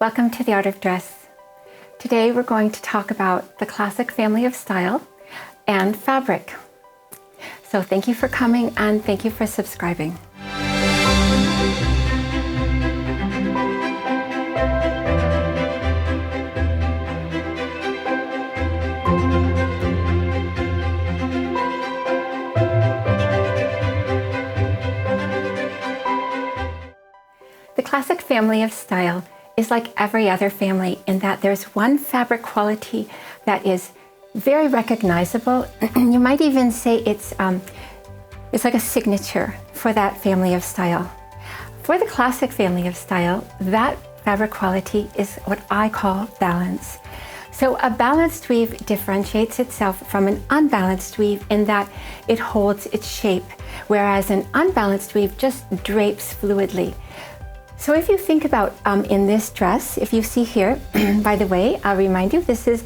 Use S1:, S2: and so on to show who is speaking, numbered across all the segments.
S1: Welcome to The Art of Dress. Today we're going to talk about the classic family of style and fabric. So thank you for coming and thank you for subscribing. The classic family of style is like every other family in that there's one fabric quality that is very recognizable. You might even say it's like a signature for that family of style. For the classic family of style, that fabric quality is what I call balance. So a balanced weave differentiates itself from an unbalanced weave in that it holds its shape, whereas an unbalanced weave just drapes fluidly. So if you think about in this dress, if you see here, by the way, I'll remind you, this is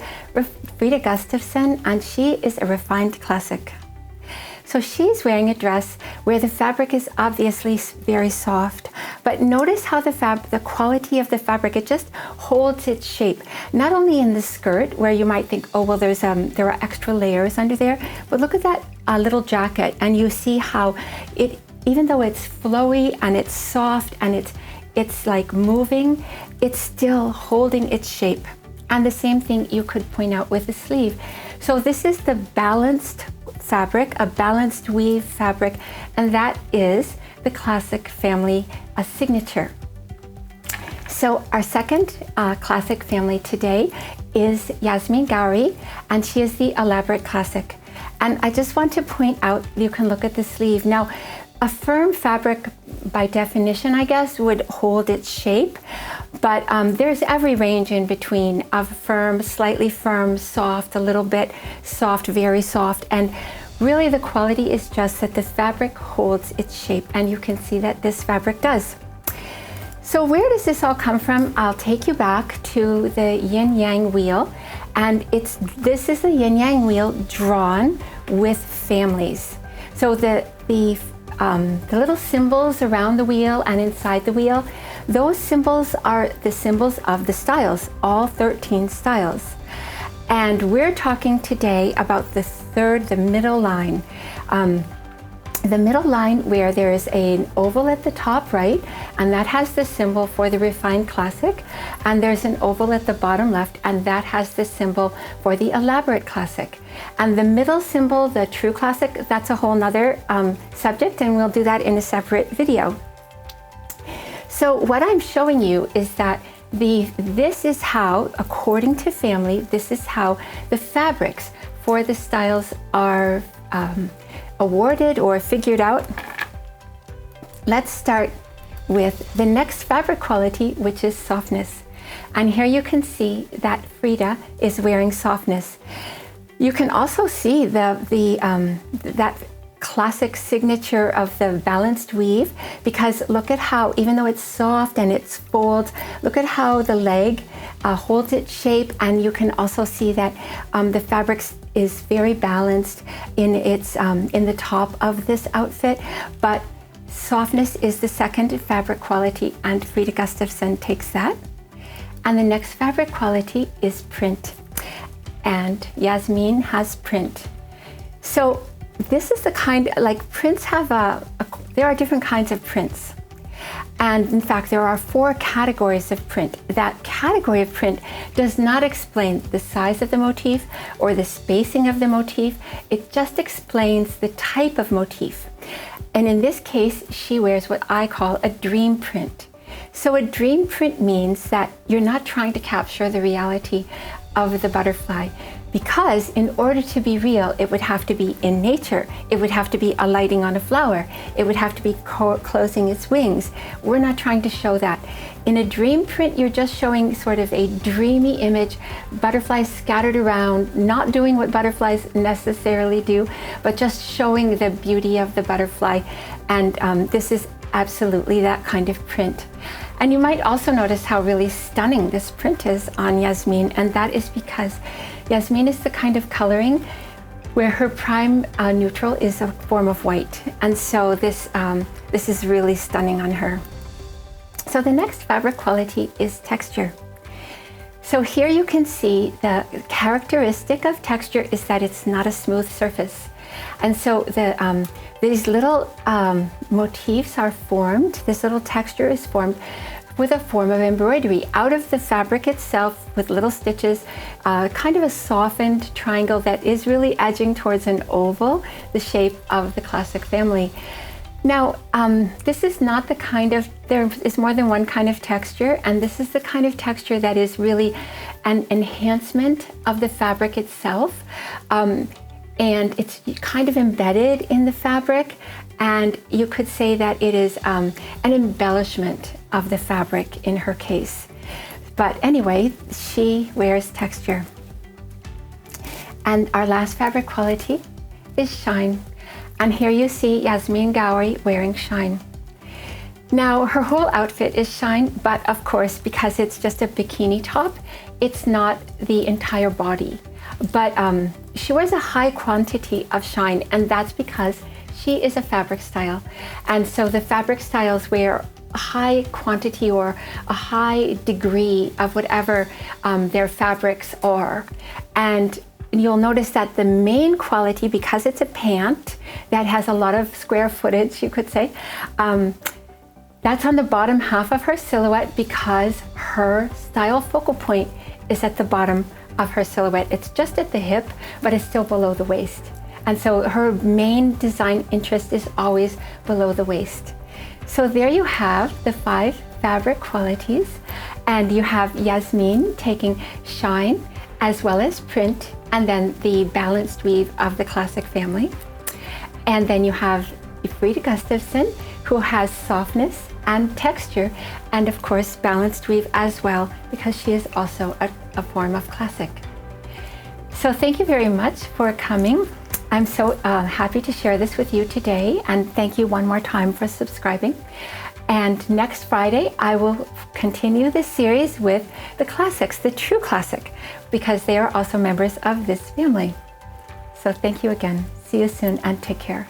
S1: Frida Gustavsson and she is a refined classic. So she's wearing a dress where the fabric is obviously very soft, but notice how the quality of the fabric, it just holds its shape. Not only in the skirt where you might think, oh, well, there are extra layers under there, but look at that little jacket and you see how it, even though it's flowy and it's soft and it's like moving, it's still holding its shape. And the same thing you could point out with the sleeve. So this is the balanced fabric, a balanced weave fabric, and that is the classic family signature. So our second classic family today is Yasmeen Ghauri, and she is the elaborate classic. And I just want to point out, you can look at the sleeve. Now, a firm fabric, by definition, I guess, would hold its shape, but there's every range in between of firm, slightly firm, soft, a little bit soft, very soft, and really the quality is just that the fabric holds its shape, and you can see that this fabric does. So where does this all come from? I'll take you back to the Yin Yang Wheel, and this is the Yin Yang Wheel drawn with families. So the little symbols around the wheel and inside the wheel, those symbols are the symbols of the styles, all 13 styles. And we're talking today about the middle line. The middle line where there is an oval at the top right, and that has the symbol for the refined classic, and there's an oval at the bottom left, and that has the symbol for the elaborate classic. And the middle symbol, the true classic, that's a whole nother subject, and we'll do that in a separate video. So what I'm showing you is that this is how, according to family, this is how the fabrics for the styles are awarded or figured out. Let's start with the next fabric quality, which is softness. And here you can see that Frida is wearing softness. You can also see that classic signature of the balanced weave, because look at how, even though it's soft and it's folds, look at how the leg holds its shape, and you can also see that the fabric is very balanced in the top of this outfit. But softness is the second fabric quality, and Frida Gustavsson takes that. And the next fabric quality is print, and Yasmeen has print. So this is the kind, like prints have there are different kinds of prints. And in fact, there are 4 categories of print. That category of print does not explain the size of the motif or the spacing of the motif. It just explains the type of motif. And in this case, she wears what I call a dream print. So a dream print means that you're not trying to capture the reality of the butterfly, because in order to be real, it would have to be in nature. It would have to be alighting on a flower. It would have to be closing its wings. We're not trying to show that. In a dream print, you're just showing sort of a dreamy image, butterflies scattered around, not doing what butterflies necessarily do, but just showing the beauty of the butterfly. And this is absolutely that kind of print. And you might also notice how really stunning this print is on Yasmeen, and that is because Yasmeen is the kind of coloring where her prime neutral is a form of white, and so this is really stunning on her. So the next fabric quality is texture. So here you can see the characteristic of texture is that it's not a smooth surface. And so these little motifs are formed, this little texture is formed with a form of embroidery out of the fabric itself with little stitches, kind of a softened triangle that is really edging towards an oval, the shape of the classic family. Now, this is not the kind of, there is more than one kind of texture, and this is the kind of texture that is really an enhancement of the fabric itself. And it's kind of embedded in the fabric, and you could say that it is an embellishment of the fabric in her case. But anyway, she wears texture. And our last fabric quality is shine. And here you see Yasmeen Ghauri wearing shine. Now, her whole outfit is shine, but of course, because it's just a bikini top, it's not the entire body. But she wears a high quantity of shine, and that's because she is a fabric style. And so the fabric styles wear a high quantity or a high degree of whatever their fabrics are. And you'll notice that the main quality, because it's a pant that has a lot of square footage, you could say, that's on the bottom half of her silhouette because her style focal point is at the bottom of her silhouette. It's just at the hip, but it's still below the waist. And so her main design interest is always below the waist. So there you have the 5 fabric qualities, and you have Yasmeen taking shine as well as print, and then the balanced weave of the classic family. And then you have Frida Gustavsson, who has softness and texture, and of course balanced weave as well, because she is also a form of classic. So thank you very much for coming. I'm so happy to share this with you today, and thank you one more time for subscribing. And next Friday, I will continue this series with the classics, the true classic, because they are also members of this family. So thank you again. See you soon and take care.